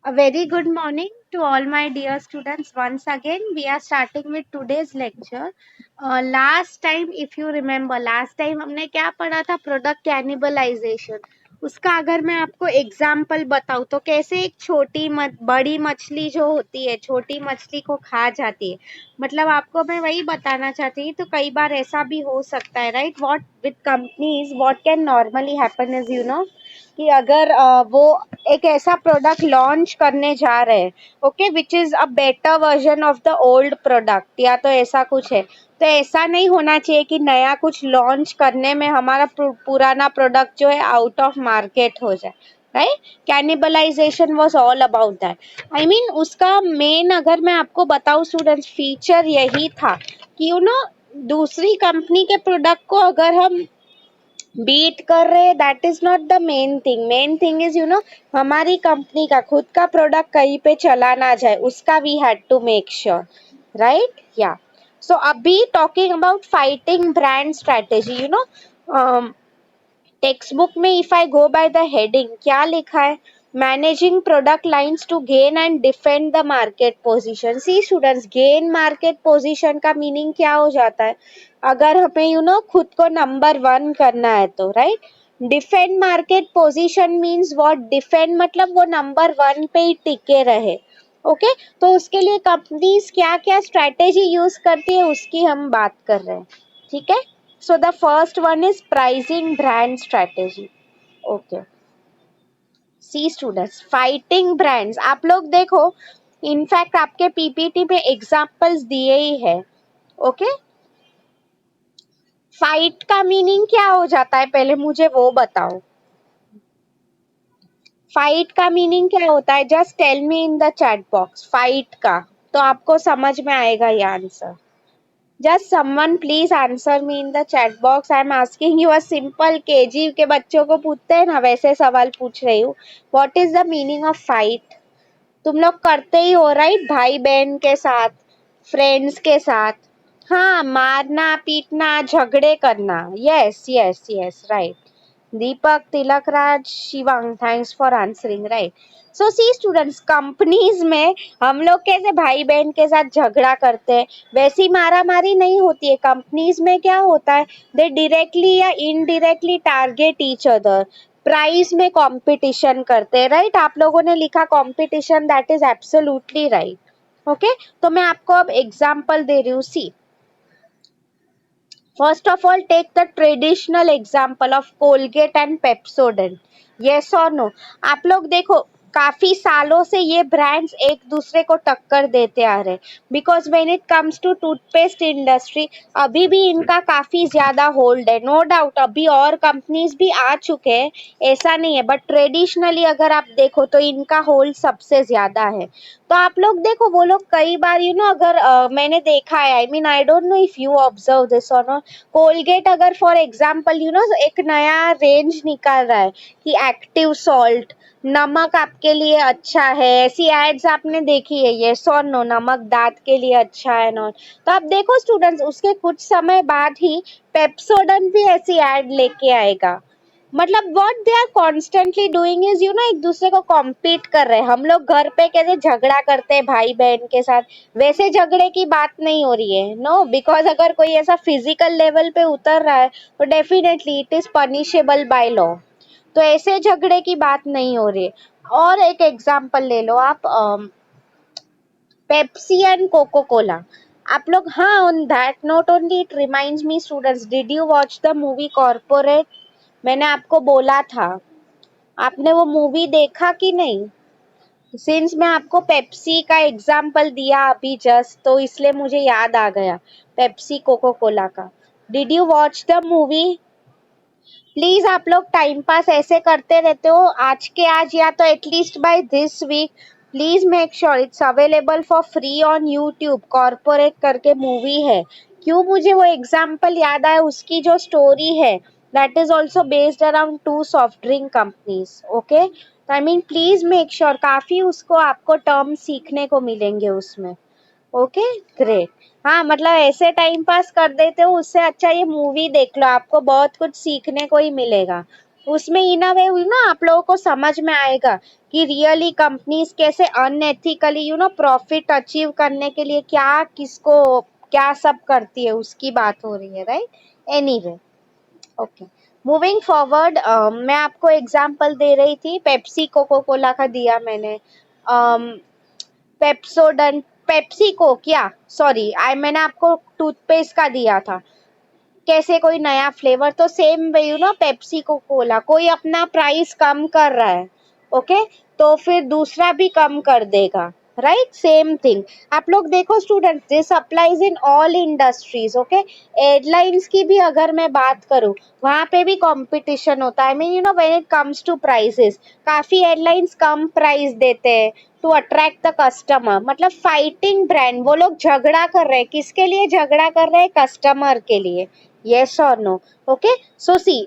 A very good morning to all my dear students. Once again, we are starting with today's lecture. Last time, if you remember, last time हमने क्या पढ़ा था? Product cannibalisation. उसका अगर मैं आपको example बताऊं तो कैसे एक बड़ी मछली जो होती है छोटी मछली को खा जाती है. मतलब आपको मैं वही बताना चाहती हूँ. तो कई बार ऐसा भी हो सकता है, right? What with companies what can normally happen is कि अगर वो एक ऐसा प्रोडक्ट लॉन्च करने जा रहे हैं, okay, which is a better version of the old product, या तो ऐसा कुछ है. तो ऐसा नहीं होना चाहिए कि नया कुछ लॉन्च करने में हमारा पुराना प्रोडक्ट जो है आउट ऑफ मार्केट हो जाए, right? Cannibalisation was all about that. I mean उसका मेन अगर मैं आपको बताऊं स्टूडेंट्स, फीचर यही था कि दूसरी कंपनी के प्रोडक्ट को अगर हम बीट कर रहे हैं, that is not the main thing. Main thing is हमारी कंपनी का खुद का प्रोडक्ट कहीं पे चला ना जाए, उसका we had to make sure, right? या सो अभी talking about fighting brand strategy, textbook में if I go by the heading क्या लिखा है? Managing product lines to gain and defend the market position. See students, gain market position का meaning क्या हो जाता है? अगर हमें खुद को नंबर 1 करना है तो, right? Defend market position means what? Defend मतलब वो नंबर 1 पे ही टिके रहे. ओके तो उसके लिए कंपनीज क्या क्या स्ट्रेटेजी यूज करती है उसकी हम बात कर रहे हैं. ठीक है. So the first one is pricing brand strategy. Okay. See students, fighting brands. आप लोग देखो, इनफैक्ट आपके पीपीटी में एग्जाम्पल्स दिए ही है. ओके. फाइट का मीनिंग क्या हो जाता है पहले मुझे वो बताओ. फाइट का मीनिंग क्या होता है? Just tell me in the chat box. Fight का तो आपको समझ में आएगा ये answer. Just someone please answer me in the chat box. I am asking you a simple KG के बच्चों को पूछते हैं ना वैसे सवाल पूछ रही हूँ. What is the meaning of fight? तुम लोग करते ही हो, राइट? भाई बहन के साथ, फ्रेंड्स के साथ. हाँ, मारना पीटना झगड़े करना. Yes yes yes, right. Deepak, Tilakraj, Shivang, thanks for answering, right. So see students, companies में हम लोग कैसे भाई बहन के साथ झगड़ा करते हैं वैसी मारा मारी नहीं होती है. कंपनीज में क्या होता है? दे डायरेक्टली या indirectly target each other. Price में कंपटीशन करते हैं, राइट? आप लोगों ने लिखा competition, that is absolutely right. Okay तो मैं आपको अब एग्जांपल दे रही हूँ. सी, first of all, take the traditional example of Colgate and Pepsodent. Yes or no? आप लोग देखो, काफी सालों से ये ब्रांड्स एक दूसरे को टक्कर देते आ रहे. Because when it comes to toothpaste industry, अभी भी इनका काफी ज्यादा होल्ड है. नो डाउट अभी और कंपनीज भी आ चुके हैं, ऐसा नहीं है, बट ट्रेडिशनली अगर आप देखो तो इनका होल्ड सबसे ज्यादा है. तो आप लोग देखो, वो लोग कई बार अगर मैंने देखा है, I mean I don't know if you observe this और नॉट. कोलगेट अगर फॉर एग्जाम्पल एक नया रेंज निकाल रहा है कि एक्टिव सॉल्ट, नमक आपके लिए अच्छा है, ऐसी एड्स आपने देखी है? ये सो नो, नमक दांत के लिए अच्छा है नॉट. तो आप देखो स्टूडेंट्स, उसके कुछ समय बाद ही पेप्सोडेंट भी ऐसी एड लेके आएगा. मतलब what they are constantly doing is एक दूसरे को कॉम्पीट कर रहे हैं. हम लोग घर पे कैसे झगड़ा करते हैं भाई बहन के साथ, वैसे झगड़े की बात नहीं हो रही है. नो, बिकॉज अगर कोई ऐसा फिजिकल लेवल पे उतर रहा है तो definitely it is punishable by law. तो ऐसे झगड़े की बात नहीं हो रही है. और एक एग्जाम्पल ले लो आप, पेप्सी एंड कोको कोला. आप लोग, हाँ, on that note only it reminds me students, did you watch the movie corporate? मैंने आपको बोला था, आपने वो मूवी देखा कि नहीं? सिंस मैं आपको पेप्सी का एग्जाम्पल दिया अभी जस्ट, तो इसलिए मुझे याद आ गया पेप्सी कोको कोला का. Did you watch the movie? Please आप लोग टाइम पास ऐसे करते रहते हो, आज के आज या तो at least by this week please make sure it's available for free on YouTube. Corporate करके मूवी है. क्यों मुझे वो एग्जाम्पल याद आया? उसकी जो स्टोरी है that is also based around 2 soft drink companies. Okay, I mean please make sure, काफी उसको आपको टर्म सीखने को मिलेंगे उसमें. Okay, great. हाँ, मतलब ऐसे टाइम पास कर देते हो, उससे अच्छा ये मूवी देख लो, आपको बहुत कुछ सीखने को ही मिलेगा. उसमें इन अ वे ना आप लोगों को समझ में आएगा कि रियली कंपनीज कैसे अनएथिकली प्रॉफिट अचीव करने के लिए क्या किसको क्या सब करती है, उसकी बात हो रही है, right? Anyway, okay, moving forward, मैं आपको एग्जांपल दे रही थी, पेप्सी कोको कोला का दिया मैंने, पेप्सोडेंट, पेप्सी को क्या, सॉरी मैंने आपको टूथपेस्ट का दिया था, कैसे कोई नया फ्लेवर, तो सेम वे पेप्सी को कोला, कोई अपना प्राइस कम कर रहा है, ओके, तो फिर दूसरा भी कम कर देगा, राइट? Same thing. आप लोग देखो student, this applies in all industries, okay. Airlines की भी अगर मैं बात करूं, वहां पे भी कंपटीशन होता है, I mean when it comes to prices, काफी एयरलाइंस कम प्राइस देते हैं टू अट्रैक्ट द कस्टमर, मतलब फाइटिंग ब्रांड, वो लोग झगड़ा कर रहे हैं, किसके लिए झगड़ा कर रहे हैं? कस्टमर के लिए। Yes or no? Okay. So see,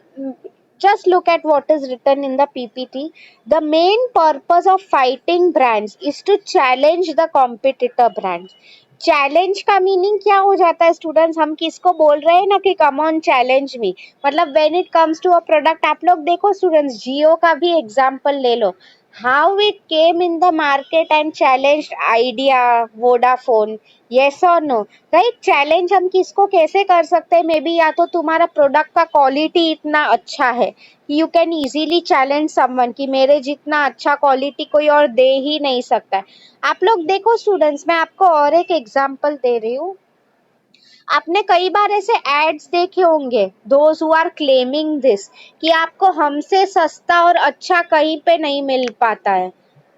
just look at what is written in the PPT. The main purpose of fighting brands is to challenge the competitor brands. Challenge का मीनिंग क्या हो जाता है स्टूडेंट्स? हम किसको बोल रहे हैं ना कि कम ऑन चैलेंज मी, मतलब when it comes to a product, आप लोग देखो स्टूडेंट्स, जियो का भी एग्जांपल ले लो, how it came in the market and challenged Idea, Vodafone, yes और नो, राइट? चैलेंज हम किसको कैसे कर सकते हैं? मे बी या तो तुम्हारा प्रोडक्ट का क्वालिटी इतना अच्छा है, you can easily challenge someone कि मेरे जितना अच्छा क्वालिटी कोई और दे ही नहीं सकता है। आप लोग देखो स्टूडेंट्स, मैं आपको और एक एग्जांपल दे रही हूँ, आपने कई बार ऐसे एड्स देखे होंगे, those who are claiming this, कि आपको हमसे सस्ता और अच्छा कहीं पे नहीं मिल पाता है,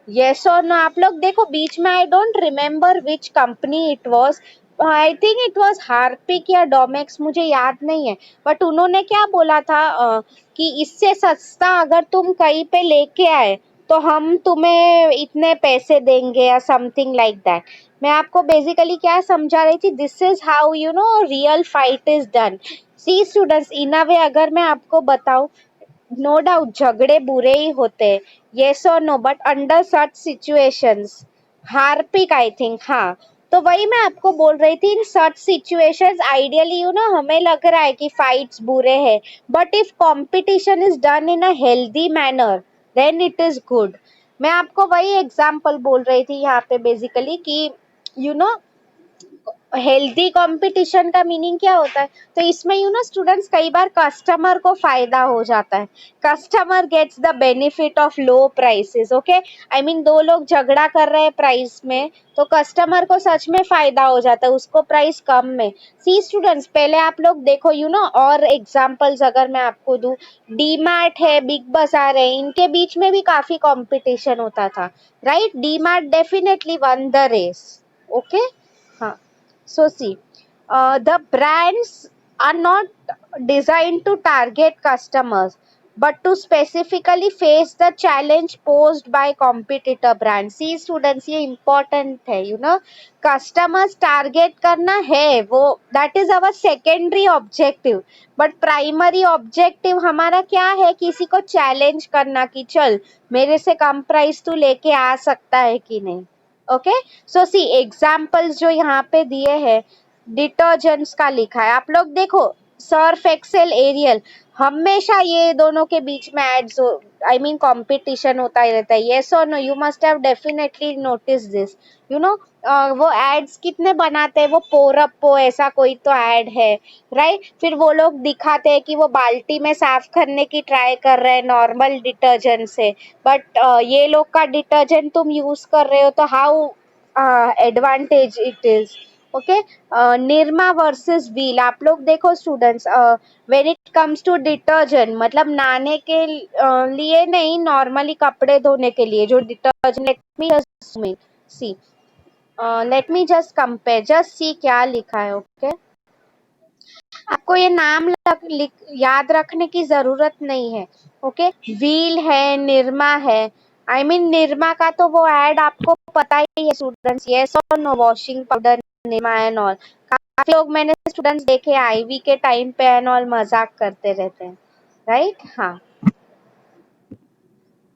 यस और नो? आप लोग देखो बीच में, आई don't remember which company it was, I think it was Harpic या डोमेक्स, मुझे याद नहीं है, बट उन्होंने क्या बोला था कि इससे सस्ता अगर तुम कहीं पे लेके आए तो हम तुम्हें इतने पैसे देंगे या समथिंग लाइक दैट। मैं आपको बेसिकली क्या समझा रही थी, this is how real fight is done. See students, in a way अगर मैं आपको बताऊं, नो डाउट झगड़े बुरे ही होते हैं, येस और no, but under such situations, Harpic I think, हाँ, तो वही मैं आपको बोल रही थी, इन सच सिचुएशंस आइडियली हमें लग रहा है कि फाइट्स बुरे हैं, but if competition is done in a healthy manner then it is good. मैं आपको वही एग्जांपल बोल रही थी यहाँ पे बेसिकली कि यू नो हेल्दी कंपटीशन का मीनिंग क्या होता है, तो इसमें स्टूडेंट्स, कई बार कस्टमर को फायदा हो जाता है, customer gets the benefit of low prices, okay, I mean दो लोग झगड़ा कर रहे हैं प्राइस में, तो कस्टमर को सच में फायदा हो जाता है, उसको प्राइस कम में। सी स्टूडेंट्स, पहले आप लोग देखो और एग्जांपल्स अगर मैं आपको दूं, डी मार्ट है, बिग बाजार है, इनके बीच में भी काफी कंपटीशन होता था, right? D Mart definitely won the race, okay, हाँ। So see, the brands are not designed to target customers, but to specifically face the challenge posed by competitor brands. See students, ये important है, customers target करना है वो, that is our secondary objective, but primary objective हमारा क्या है? किसी को challenge करना कि चल मेरे से कम प्राइस तू लेके आ सकता है कि नहीं, ओके। सो सी एग्जाम्पल्स जो यहाँ पे दिए हैं, डिटर्जेंट्स का लिखा है, आप लोग देखो, सर्फ एक्सेल, एरियल, हमेशा ये दोनों के बीच में एड्स, आई मीन कंपटीशन होता ही रहता है, यस और no? You must have definitely notice this, you know वो एड्स कितने बनाते हैं, वो पोरप्पो ऐसा कोई तो ऐड है, राइट? फिर वो लोग दिखाते हैं कि वो बाल्टी में साफ करने की ट्राई कर रहे हैं नॉर्मल डिटर्जेंट से, बट ये लोग का डिटर्जेंट तुम यूज कर रहे हो तो how advantage it is, okay. Nirma versus Wheel, आप लोग देखो students, when it comes to detergent, मतलब नहाने के लिए नहीं, नॉर्मली कपड़े धोने के लिए जो detergent, late me just see, late me just compare, just see क्या लिखा है, ओके। आपको ये नाम याद रखने की जरूरत नहीं है, ओके। व्हील है, निरमा है, आई मीन निरमा का तो वो ऐड आपको पता ही है स्टूडेंट्स, यस और no? Washing powder, Nirma and all, काफी लोग मैंने स्टूडेंट्स देखे आईवी के टाइम पे एंड ऑल मजाक करते रहते हैं, राइट? हाँ।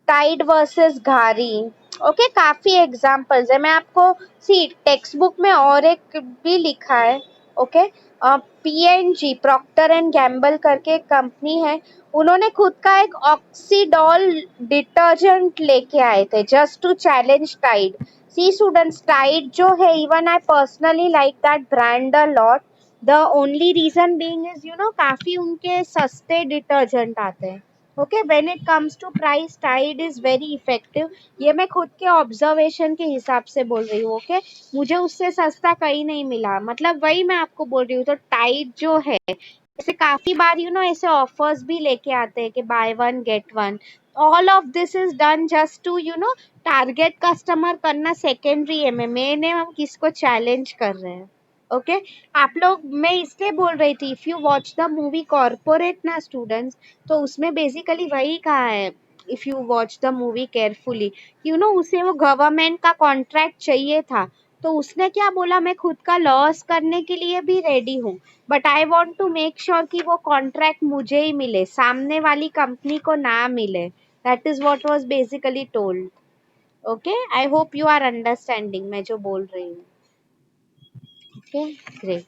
टाइड वर्सेस घारी, ओके, काफी एग्जांपल्स है, मैं आपको सी टेक्स्ट बुक में और एक भी लिखा है, okay. PNG, Procter and Gamble करके एक कंपनी है, उन्होंने खुद का एक ऑक्सीडॉल डिटर्जेंट लेके आए थे just to challenge Tide. See students, Tide जो है, even I personally like that brand a lot. The only reason being is काफी उनके सस्ते डिटर्जेंट आते हैं। Okay, when it comes to price, Tide is very effective. ये मैं खुद के ऑब्जर्वेशन के हिसाब से बोल रही हूँ। ओके, मुझे उससे सस्ता कहीं नहीं मिला, मतलब वही मैं आपको बोल रही हूँ। तो टाइड जो है, ऐसे काफी बार ऐसे ऑफर्स भी लेके आते हैं कि buy one get one. All of this is done just to target customer करना सेकेंडरी है। मेन है हम किसको चैलेंज कर रहे हैं। ओके, आप लोग, मैं इसलिए बोल रही थी, if you watch the movie corporate ना स्टूडेंट्स, तो उसमें बेसिकली वही कहा है, if you watch the movie carefully, उसे वो गवर्नमेंट का कॉन्ट्रैक्ट चाहिए था। तो उसने क्या बोला, मैं खुद का लॉस करने के लिए भी रेडी हूँ, but I want to make sure कि वो कॉन्ट्रैक्ट मुझे ही मिले, सामने वाली कंपनी को ना मिले। That is what was basically told. Okay, I hope you are understanding मैं जो बोल रही हूँ। Okay, great.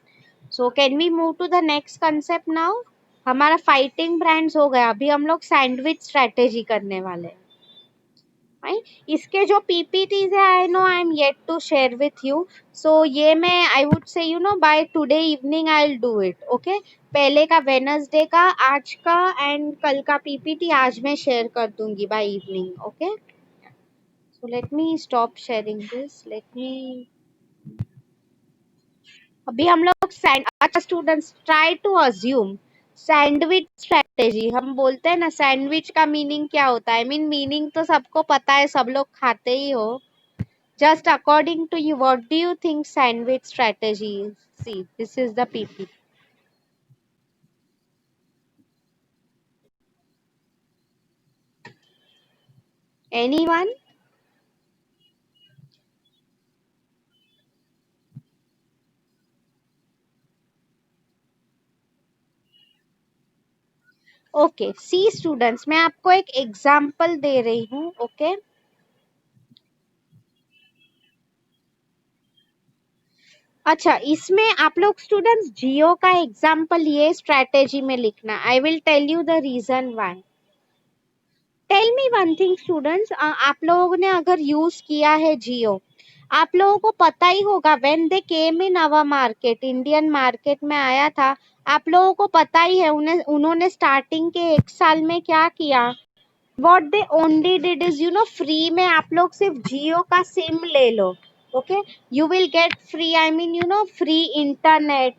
So can we move to the next concept now? हमारा फाइटिंग ब्रांड्स हो गया, अभी हम लोग सैंडविच स्ट्रेटेजी करने वाले हैं। राइट, इसके जो पीपीटीज है, I know I am yet to share with you. So ये मैं, I would say by today evening I will do it. Okay, पहले का वेनसडे का, आज का एंड कल का पीपीटी आज मैं शेयर कर दूंगी by evening. Okay, so let me stop sharing this, let me. अभी हम लोग अच्छा students, try to assume sandwich strategy. हम बोलते हैं ना सैंडविच का मीनिंग क्या होता है, मीनिंग तो सबको पता है, सब लोग खाते ही हो। Just according to you, what do you think sandwich strategy is? See, this is the PP. Anyone? Okay, see students, मैं आपको एक एग्जाम्पल दे रही हूँ। ओके, अच्छा, इसमें आप लोग स्टूडेंट्स जियो का एग्जाम्पल ये स्ट्रेटेजी में लिखना। I will tell you the reason why. Tell me one thing students, आप लोगों ने अगर यूज किया है जियो, आप लोगों को पता ही होगा when they came in our market, Indian market में आया था। आप लोगों को पता ही है उन्होंने स्टार्टिंग के 1 साल में क्या किया। What they only did is free में आप लोग सिर्फ जियो का सिम ले लो। Okay, you will get free, I mean free internet,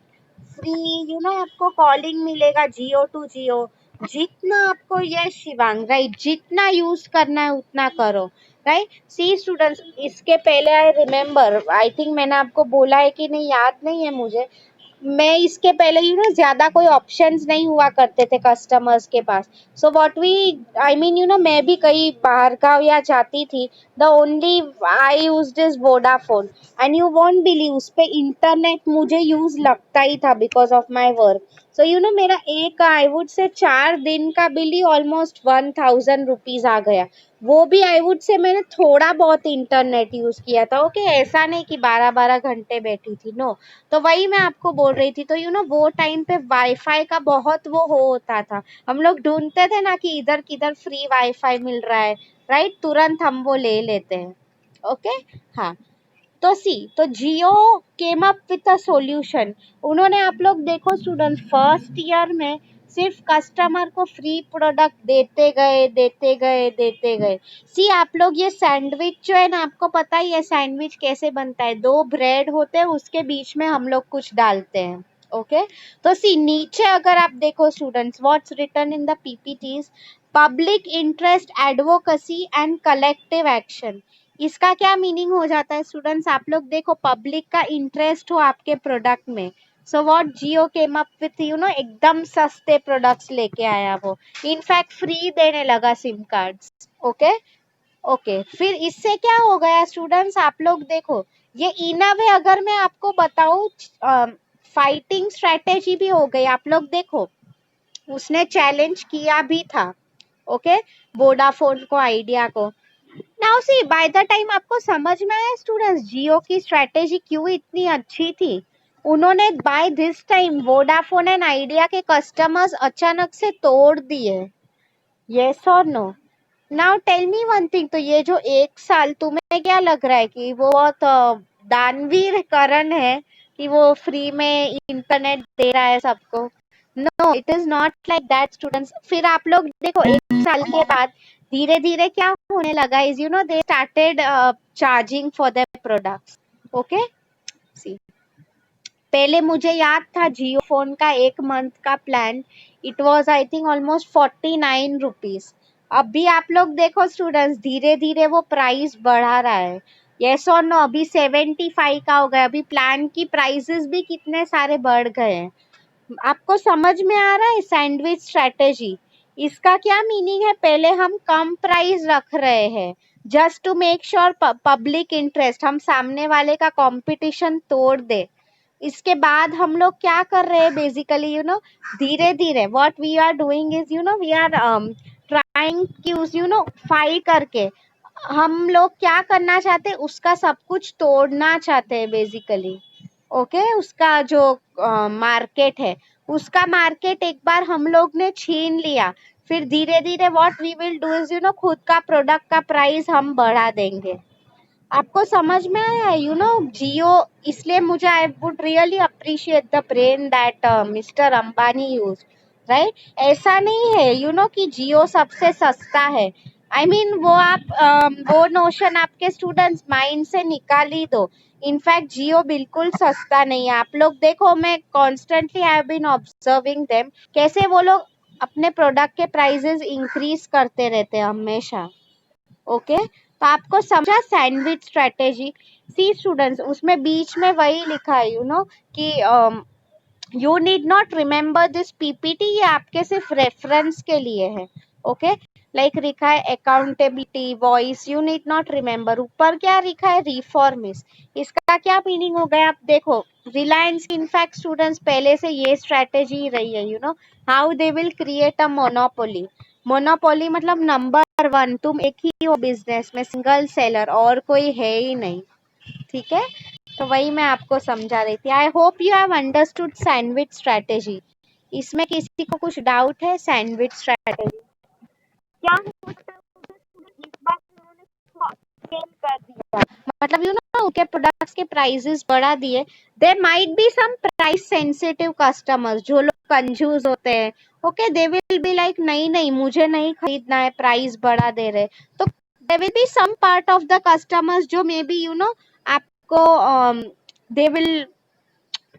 free आपको कॉलिंग मिलेगा जियो टू जियो। जितना आपको, ये शिवांग राइट, जितना यूज करना है उतना करो। राइट, सी स्टूडेंट्स, इसके पहले आई रिमेम्बर, आई थिंक मैंने आपको बोला है कि नहीं याद नहीं है मुझे, मैं इसके पहले ज्यादा कोई ऑप्शंस नहीं हुआ करते थे कस्टमर्स के पास। So what we, I mean मैं भी कहीं बाहर गाँव या जाती थी, the only I used is Vodafone. And you won't believe, उस पे इंटरनेट मुझे यूज लगता ही था because of my work. So मेरा एक, आई वुड से 4 दिन का बिल ही ऑलमोस्ट 1,000 रुपीज आ गया। वो भी आई वुड से मैंने थोड़ा बहुत इंटरनेट यूज किया था। ओके, ऐसा नहीं कि 12-12 घंटे बैठी थी, नो। तो वही मैं आपको बोल रही थी। तो वो टाइम पे वाईफाई का बहुत वो होता था। हम लोग ढूंढते थे ना कि इधर किधर फ्री वाईफाई मिल रहा है, राइट, तुरंत हम वो ले लेते हैं। ओके, हाँ। तो सी, तो Jio came up with a solution. उन्होंने, आप लोग देखो स्टूडेंट, फर्स्ट ईयर में सिर्फ कस्टमर को फ्री प्रोडक्ट देते गए, देते गए, देते गए। सी आप लोग, ये सैंडविच जो है ना, आपको पता ही है सैंडविच कैसे बनता है, 2 ब्रेड होते हैं, उसके बीच में हम लोग कुछ डालते हैं। ओके, तो सी नीचे अगर आप देखो students, what's written in the PPTs, public interest advocacy and collective action. इसका क्या मीनिंग हो जाता है स्टूडेंट्स, आप लोग देखो, पब्लिक का इंटरेस्ट हो आपके प्रोडक्ट में। So what Jio came up with, एकदम सस्ते प्रोडक्ट्स लेके आया वो, इनफैक्ट फ्री देने लगा सिम कार्ड्स। ओके, ओके, फिर इससे क्या हो गया स्टूडेंट्स, आप लोग देखो, ये इन अ वे अगर मैं आपको बताऊं, फाइटिंग स्ट्रेटेजी भी हो गई। आप लोग देखो, उसने चैलेंज किया भी था। ओके, वोडाफोन को, आइडिया को। Now see, by the time आपको समझ में आया स्टूडेंट्स जियो की स्ट्रेटेजी क्यों इतनी अच्छी थी। उन्होंने by this time Vodafone and Idea के कस्टमर्स अचानक से तोड़ दिए। यस और no? Now tell me one thing, तो ये जो 1 साल तुम्हें क्या लग रहा है कि वो बहुत दानवीर करण है कि वो फ्री में इंटरनेट दे रहा है सबको? No, it is not like that students. फिर आप लोग देखो 1 साल के बाद धीरे धीरे क्या होने लगा is they started charging for their products. Okay, see, पहले मुझे याद था जियो फोन का 1 मंथ का plan, it was I think almost 49 rupees. अभी आप लोग देखो स्टूडेंट्स, धीरे धीरे वो प्राइस बढ़ा रहा है। यस और नो? अभी 75 का हो गया। अभी प्लान की प्राइसेस भी कितने सारे बढ़ गए हैं। आपको समझ में आ रहा है सैंडविच स्ट्रेटेजी? इसका क्या मीनिंग है? पहले हम कम प्राइस रख रहे हैं just to make sure public interest, हम सामने वाले का कंपटीशन तोड़ दे। इसके बाद हम लोग क्या कर रहे हैं बेसिकली धीरे धीरे what we are doing is we are trying fight करके हम लोग क्या करना चाहते हैं, उसका सब कुछ तोड़ना चाहते हैं बेसिकली। ओके, उसका जो मार्केट है, उसका मार्केट एक बार हम लोग ने छीन लिया, फिर धीरे धीरे what we will do is खुद का प्रोडक्ट का प्राइस हम बढ़ा देंगे। आपको समझ में आया? जियो, इसलिए मुझे I would really appreciate the brain that mister Ambani use, right? ऐसा नहीं है कि जियो सबसे सस्ता है। आई मीन वो आप वो नोशन आपके स्टूडेंट्स माइंड से निकाल ही दो। इनफैक्ट जियो बिल्कुल सस्ता नहीं है। आप लोग देखो, मैं constantly I have been observing them, कैसे वो लोग अपने प्रोडक्ट के प्राइसेस इंक्रीज करते रहते हैं हमेशा। ओके, तो आपको समझा सैंडविच स्ट्रेटेजी? सी स्टूडेंट्स, उसमें बीच में वही लिखा है कि you need not remember this PPT, ये आपके सिर्फ रेफरेंस के लिए है। ओके, लाइक लिखा है accountability voice, you need not remember. ऊपर क्या लिखा है? रिफॉर्मिस्ट। इसका क्या मीनिंग हो गया? आप देखो, रिलायंस की इनफैक्ट स्टूडेंट्स पहले से ये स्ट्रेटेजी रही है, how they will create a monopoly. Monopoly मतलब नंबर वन, तुम एक ही हो बिजनेस में, सिंगल सेलर, और कोई है ही नहीं। ठीक है, तो वही मैं आपको समझा रही थी। आई hope you have understood sandwich strategy. इसमें किसी को कुछ डाउट है सैंडविच स्ट्रेटेजी? क्या हो सकता है इस बार उन्होंने scale कर दिया, मतलब उनके प्रोडक्ट्स के प्राइसेस बढ़ा दिए। There might be some price sensitive customers जो लोग कंजूस होते हैं। Okay, they will be like नहीं नहीं मुझे नहीं खरीदना है, प्राइस बढ़ा दे रहे। तो there will be some part of the customers जो मे बी आपको they will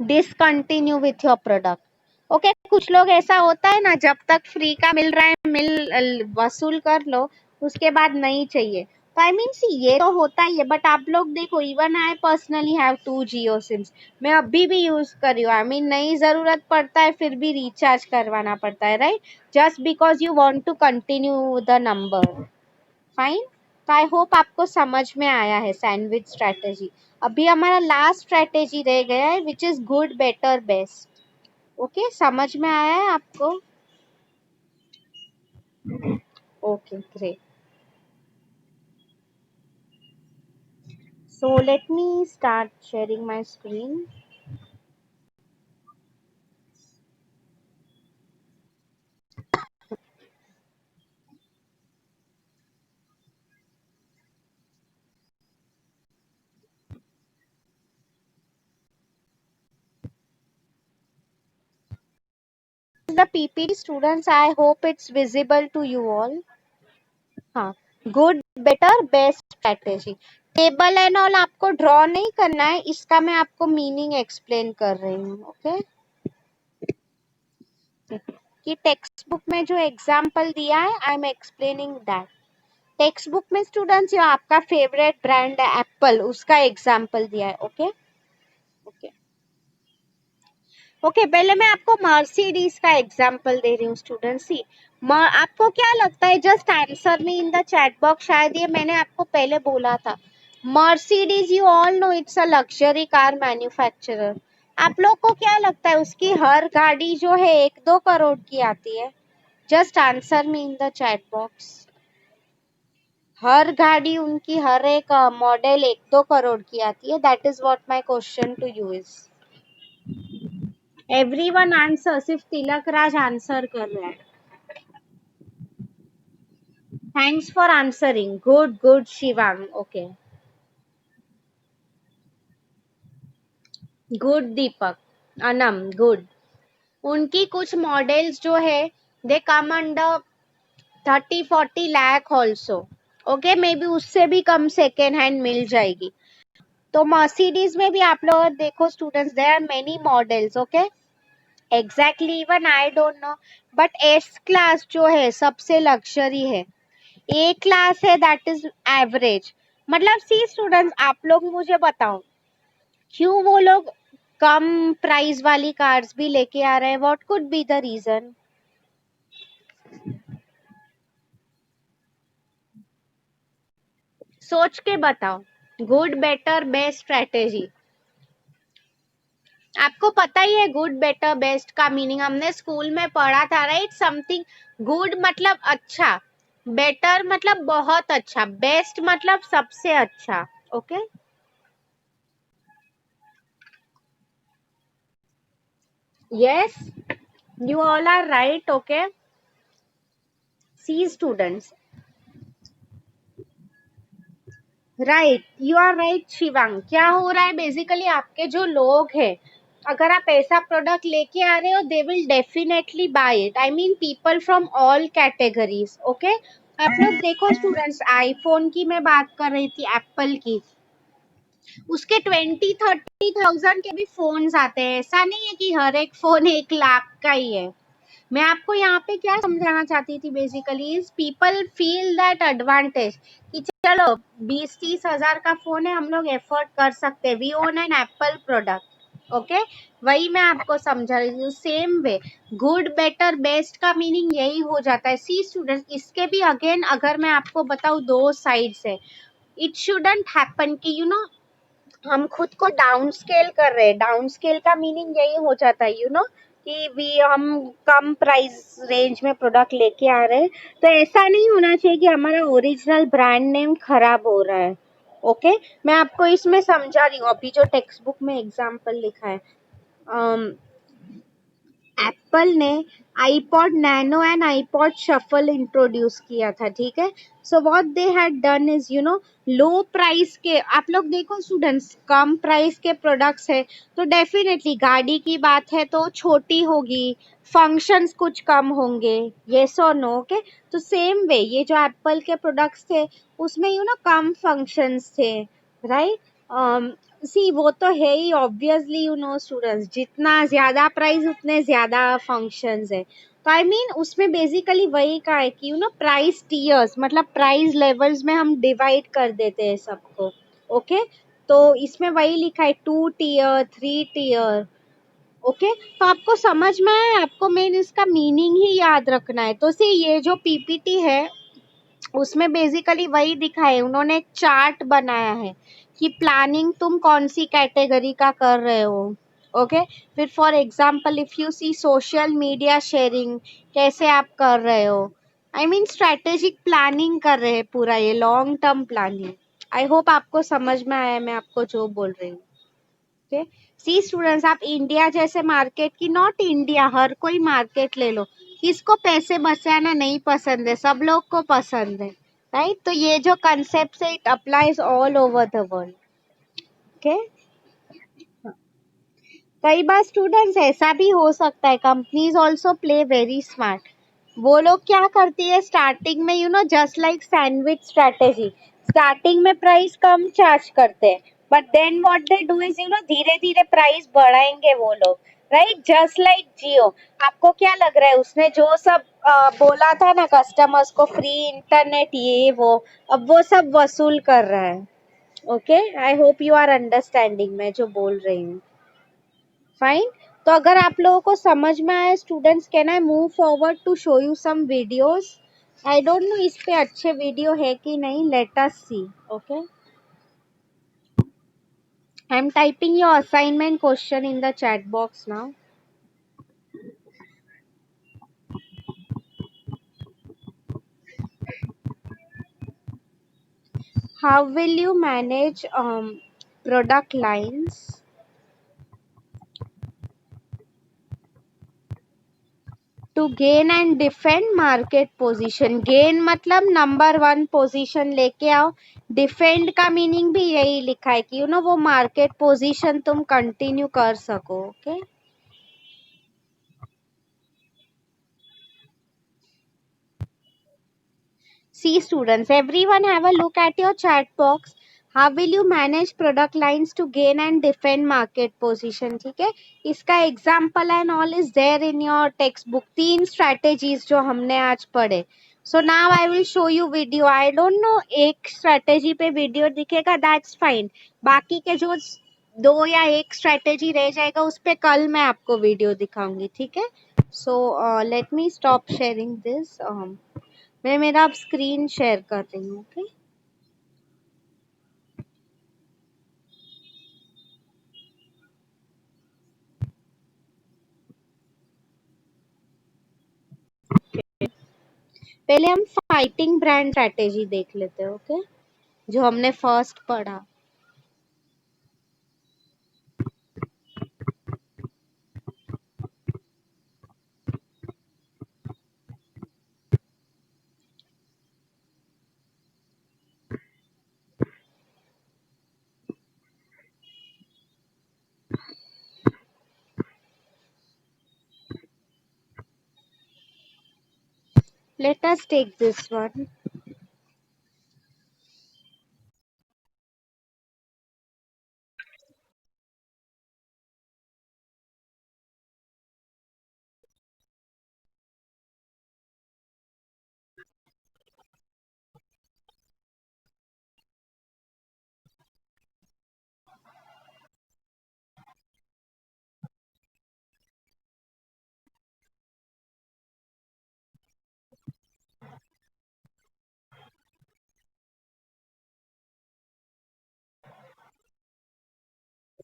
discontinue with your product. Okay, कुछ लोग ऐसा होता है ना, जब तक फ्री का मिल रहा है वसूल कर लो, उसके बाद नहीं चाहिए। तो आई मीन सी, ये तो होता ही है। बट आप लोग देखो, even I personally have 2 Jio SIMs, मैं अभी भी यूज कर रही हूँ। आई मीन नहीं जरूरत पड़ता है फिर भी रिचार्ज करवाना पड़ता है, right? Just because you want to continue the number. Fine, तो आई होप आपको समझ में आया है सैंडविच स्ट्रेटेजी। अभी हमारा लास्ट स्ट्रेटेजी रह गया है which is good better best. Okay, समझ में आया है आपको? Okay, great. So let me start sharing my screen. The PPT students, I hope it's visible to you all. हाँ, good better best strategy. Table and all आपको draw नहीं करना है, इसका मैं आपको मीनिंग एक्सप्लेन कर रही हूँ। ओके, कि टेक्स्ट बुक में जो एग्जाम्पल दिया है, I am explaining that. Text book में स्टूडेंट्स जो आपका फेवरेट ब्रांड है एप्पल, उसका एग्जाम्पल दिया है। ओके ओके ओके, पहले मैं आपको मर्सिडीज का एग्जाम्पल दे रही हूँ स्टूडेंट। सी, आपको क्या लगता है? Just answer me in the chat box. शायद ये मैंने आपको पहले बोला था। Mercedes, you all know it's a luxury car manufacturer. आप लोग को क्या लगता है उसकी हर गाड़ी जो है 1-2 करोड़ की आती है? Just answer me in the chat box. हर गाड़ी उनकी, हर एक मॉडल 1-2 करोड़ की आती है। That is what my question to you is. Everyone answer, सिर्फ तिलक राज आंसर कर रहा है। Thanks for answering. Good, Shivang. Okay. Good Deepak. Anam good. उनकी कुछ मॉडल्स जो है they come under 30-40 lakh also. Okay, maybe उससे भी कम सेकेंड हैंड मिल जाएगी. तो मर्सिडीज में भी आप लोग देखो students, there are many models. Okay, exactly even I don't know, but S class जो है सबसे लग्जरी है. ए क्लास है दैट इज एवरेज. मतलब सी स्टूडेंट्स, आप लोग मुझे बताओ क्यों वो लोग कम प्राइस वाली कार्स भी लेके आ रहे हैं. What could be the reason? सोच के बताओ. Good better best strategy. आपको पता ही है गुड बेटर बेस्ट का मीनिंग, हमने स्कूल में पढ़ा था राइट. समथिंग गुड मतलब अच्छा, बेटर मतलब बहुत अच्छा, बेस्ट मतलब सबसे अच्छा. Okay, yes, you all are right. Okay, see students, right, you are right Shivang. क्या हो रहा है बेसिकली, आपके जो लोग हैं, अगर आप ऐसा प्रोडक्ट लेके आ रहे हो they will definitely buy it. I mean people from all categories. Okay, आप लोग देखो स्टूडेंट्स, आईफोन की मैं बात कर रही थी, एप्पल की, उसके 20-30 थाउजेंड के भी फोन्स आते हैं. ऐसा नहीं है कि हर एक फोन 1 लाख का ही है. मैं आपको यहाँ पे क्या समझाना चाहती थी basically is people feel that advantage कि चलो 20-30 हजार का फोन है, हम लोग एफोर्ड कर सकते हैं, we own an Apple product. Okay, वही मैं आपको समझा रही हूँ. Same way good better best का मीनिंग यही हो जाता है. सी स्टूडेंट, इसके भी अगेन अगर मैं आपको बताऊँ दो साइड्स है. इट शुडंट हैपन कि हम खुद को डाउन स्केल कर रहे हैं. डाउन स्केल का मीनिंग यही हो जाता है कि वी हम कम प्राइस रेंज में प्रोडक्ट लेके आ रहे हैं. तो ऐसा नहीं होना चाहिए कि हमारा ओरिजिनल ब्रांड नेम खराब हो रहा है. ओके, मैं आपको इसमें समझा रही हूँ. अभी जो टेक्स्ट बुक में एग्जाम्पल लिखा है, एप्पल ने iPod nano and iPod shuffle introduce किया था. ठीक है, so what they had done is low price के, आप लोग देखो स्टूडेंट्स, कम प्राइस के प्रोडक्ट्स है तो डेफिनेटली गाड़ी की बात है तो छोटी होगी, फंक्शंस कुछ कम होंगे. येस और नो? ओके, तो सेम वे ये जो एप्पल के प्रोडक्ट्स थे उसमें कम फंक्शंस थे, राइट. सी वो तो है ही ऑब्वियसली. स्टूडेंट्स, जितना ज्यादा प्राइस उतने ज्यादा फंक्शंस है. तो आई मीन उसमें बेसिकली वही का है कि प्राइस टीयर्स, मतलब प्राइस लेवल्स में हम डिवाइड कर देते हैं सबको. ओके, तो इसमें वही लिखा है 2 टीयर 3 टीयर. ओके, तो आपको समझ में आया, आपको मेन इसका मीनिंग ही याद रखना है. तो सी ये जो पीपीटी है उसमें बेसिकली वही दिखा है. उन्होंने एक चार्ट बनाया है कि प्लानिंग तुम कौन सी कैटेगरी का कर रहे हो. ओके, फिर for example if you see social media sharing कैसे आप कर रहे हो. आई मीन स्ट्रेटेजिक प्लानिंग कर रहे हैं पूरा, ये long term planning. I hope आपको समझ में आया मैं आपको जो बोल रही हूँ. ओके, सी स्टूडेंट्स, आप इंडिया जैसे मार्केट की, नॉट इंडिया, हर कोई मार्केट ले लो, किसको पैसे बचाना नहीं पसंद है? सब लोग को पसंद है, राइट. तो ये जो कंसेप्ट है it applies all over the world. Okay, कई बार स्टूडेंट्स ऐसा भी हो सकता है, companies also play very smart. वो लोग क्या करती है स्टार्टिंग में, just like sandwich strategy, starting में प्राइस कम चार्ज करते हैं, but then what they do is धीरे धीरे प्राइस बढ़ाएंगे वो लोग, राइट. जस्ट लाइक जियो. आपको क्या लग रहा है उसने जो सब बोला था ना कस्टमर्स को, फ्री इंटरनेट ये वो, अब वो सब वसूल कर रहा है. Okay, I hope you are understanding मैं जो बोल रही हूँ. फाइन. तो अगर आप लोगों को समझ में आया students, can I move forward to show you some videos? I don't know इस पे अच्छे वीडियो है कि नहीं, let us see. Okay, I am typing your assignment question in the chat box now. How will you manage product lines to gain and defend market position. Gain मतलब number one position लेके आओ। Defend का meaning भी यही लिखा है कि वो मार्केट पोजीशन तुम कंटिन्यू कर सको। Okay, See students, everyone have a look at your chat box. How will you manage product lines to gain and defend market position? ठीक है, इसका example and all is there in your textbook. 3 strategies जो हमने आज पढ़े. So now I will show you video. I don't know एक strategy पे video दिखेगा, that's fine. बाकी के जो 2 या 1 strategy रह जाएगा उस पे कल मैं आपको video दिखाऊंगी, ठीक है? So let me stop sharing this. मैं मेरा अब स्क्रीन शेयर कर रही हूँ। ओके, पहले हम फाइटिंग ब्रांड स्ट्रेटेजी देख लेते हैं। ओके, जो हमने फर्स्ट पढ़ा। Let us take this one.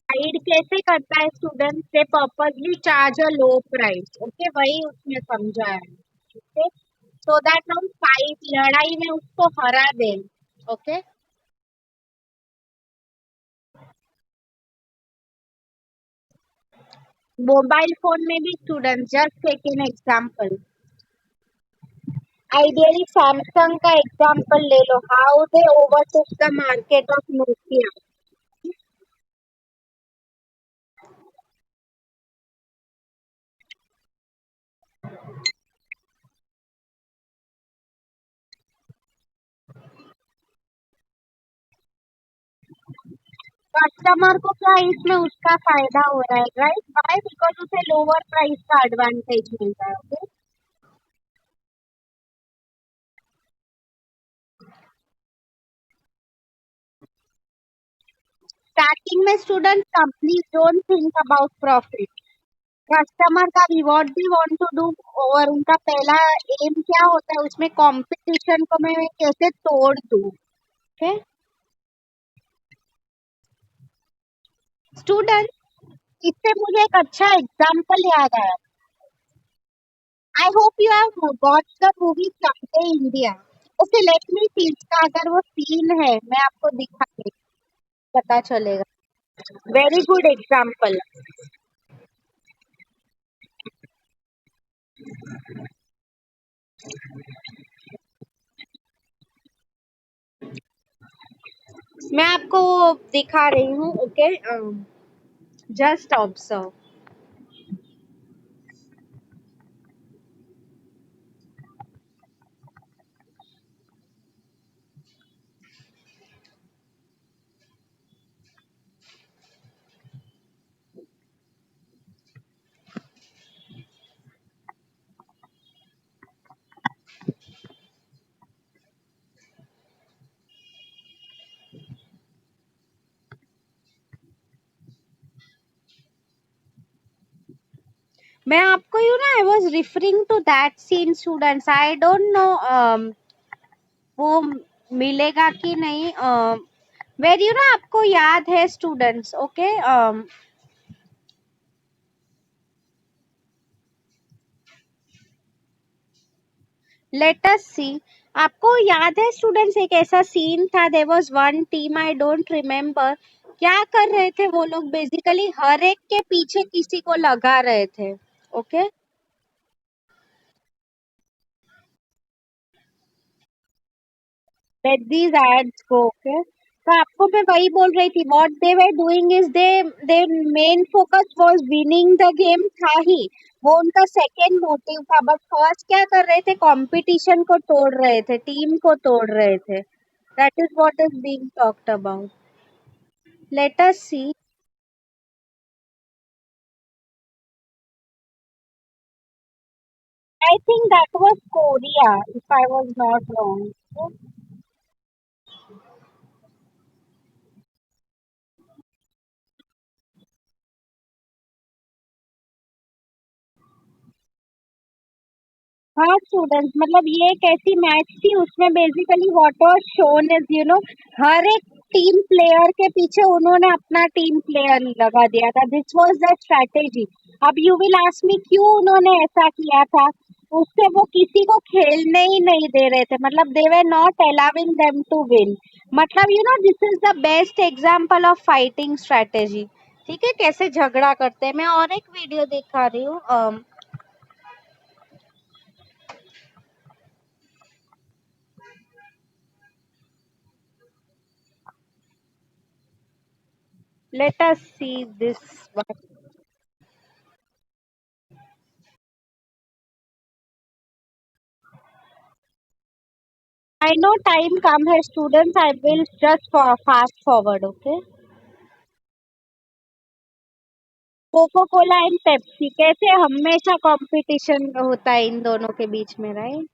Guide कैसे करता है स्टूडेंट से purposely charge a low price. Okay, वही उसने समझा है। ओके, सो दैट हम फाइट लड़ाई में उसको हरा दें। ओके, मोबाइल फोन में भी student just take an example. Ideally Samsung का एग्जांपल ले लो, how they overtook the market of Nokia. Customer को क्या इसमें उसका फायदा हो रहा है, राइट? वाई? बिकॉज उसे लोअर प्राइस का एडवांटेज मिल रहा है। ओके, स्टार्टिंग में student company don't think about profit. Customer का रिवॉर्ड भी वांट टू डू, और उनका पहला एम क्या होता है उसमें, कंपटीशन को मैं कैसे तोड़ दूं। ओके स्टूडेंट, इससे मुझे एक अच्छा एग्जांपल याद आया। I hope you have watched the movie Chak India. Okay, let me see, इसका अगर वो सीन है मैं आपको दिखा के पता चलेगा। Very good example. मैं आपको वो दिखा रही हूँ। Okay, just observe. मैं आपको I was referring to that scene students. I don't know वो मिलेगा कि नहीं। वेर आपको याद है students? Okay, let us see. आपको याद है स्टूडेंट्स, एक ऐसा सीन था, there was one team, I don't remember क्या कर रहे थे वो लोग। बेसिकली हर एक के पीछे किसी को लगा रहे थे। Okay, let these ads go, okay? तो आपको मैं वही बोल रही थी, what they were doing is their main focus was winning the game था ही, वो उनका सेकेंड मोटिव था, बट फर्स्ट क्या कर रहे थे, कंपटीशन को तोड़ रहे थे, टीम को तोड़ रहे थे. That is what is being talked about. Let us see. I think that was Korea, if I was not wrong. हाँ स्टूडेंट्स, मतलब ये एक ऐसी मैच थी, उसमें basically what was shown is हर एक टीम प्लेयर के पीछे उन्होंने अपना टीम प्लेयर लगा दिया था. This was the strategy. अब यू विल आस्क मी क्यों उन्होंने ऐसा किया था. उससे वो किसी को खेलने ही नहीं दे रहे थे, मतलब they were not allowing them to win. मतलब this is the best example of fighting strategy. ठीक है, कैसे झगड़ा करते हैं. मैं और एक वीडियो दिखा रही हूँ. Let us see this one. I know time come है students. I will just fast forward. Okay. Coca Cola and Pepsi, कैसे हमेशा कंपटीशन होता है इन दोनों के बीच में, राइट.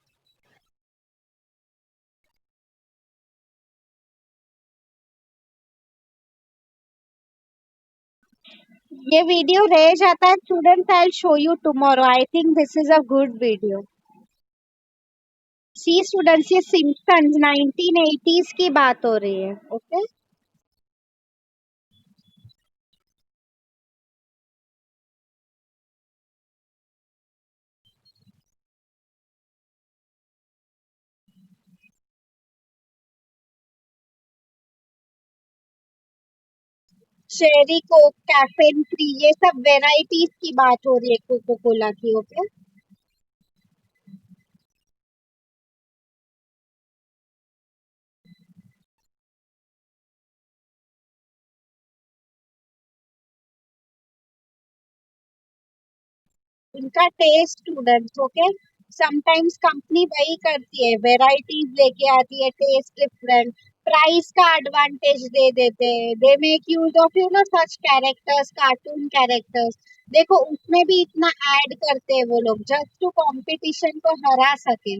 ये वीडियो रह जाता है students. I show you tomorrow. I think this is a good video. See students, ये सिम्पसन्स 1980s की बात हो रही है. ओके. शेरी कोक, कैफेन फ्री, ये सब वेराइटीज की बात हो रही है कोको कोला की. ओके. इनका taste students. Okay. Sometimes company वही करती है, वेराइटीज लेके आती है, टेस्ट डिफरेंट, प्राइस का एडवांटेज दे देते हैं. They make use of such characters, cartoon characters. देखो उसमें भी इतना ऐड करते हैं वो लोग, जस्ट टू कंपटीशन को हरा सके.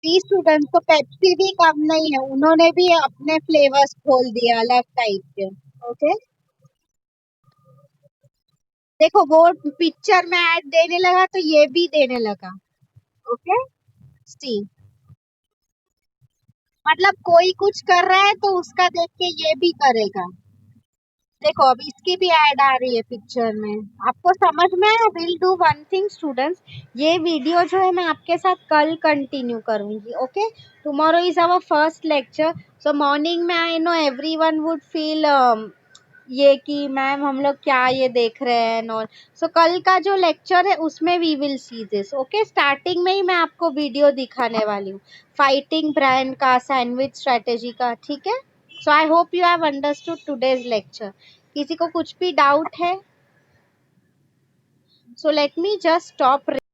जी स्टूडेंट्स, तो पेप्सी भी कम नहीं है, उन्होंने भी अपने फ्लेवर्स खोल दिए अलग टाइप के. ओके. देखो वो पिक्चर में ऐड देने लगा तो ये भी देने लगा. ओके. सी, मतलब कोई कुछ कर रहा है तो उसका देख के ये भी करेगा. देखो अब इसकी भी ऐड आ रही है पिक्चर में. आपको समझ में आया. Will do one thing students, ये वीडियो जो है मैं आपके साथ कल कंटिन्यू करूंगी. Okay. Tomorrow is our first lecture. So morning में I know everyone would feel ये कि मैम हम लोग क्या ये देख रहे हैं और सो कल का जो लेक्चर है उसमें we will see this. Okay. Starting में ही मैं आपको वीडियो दिखाने वाली हूँ फाइटिंग ब्रांड का, सैंडविच स्ट्रेटेजी का. ठीक है. So I hope you have understood today's lecture. किसी को कुछ भी डाउट है, so let me just stop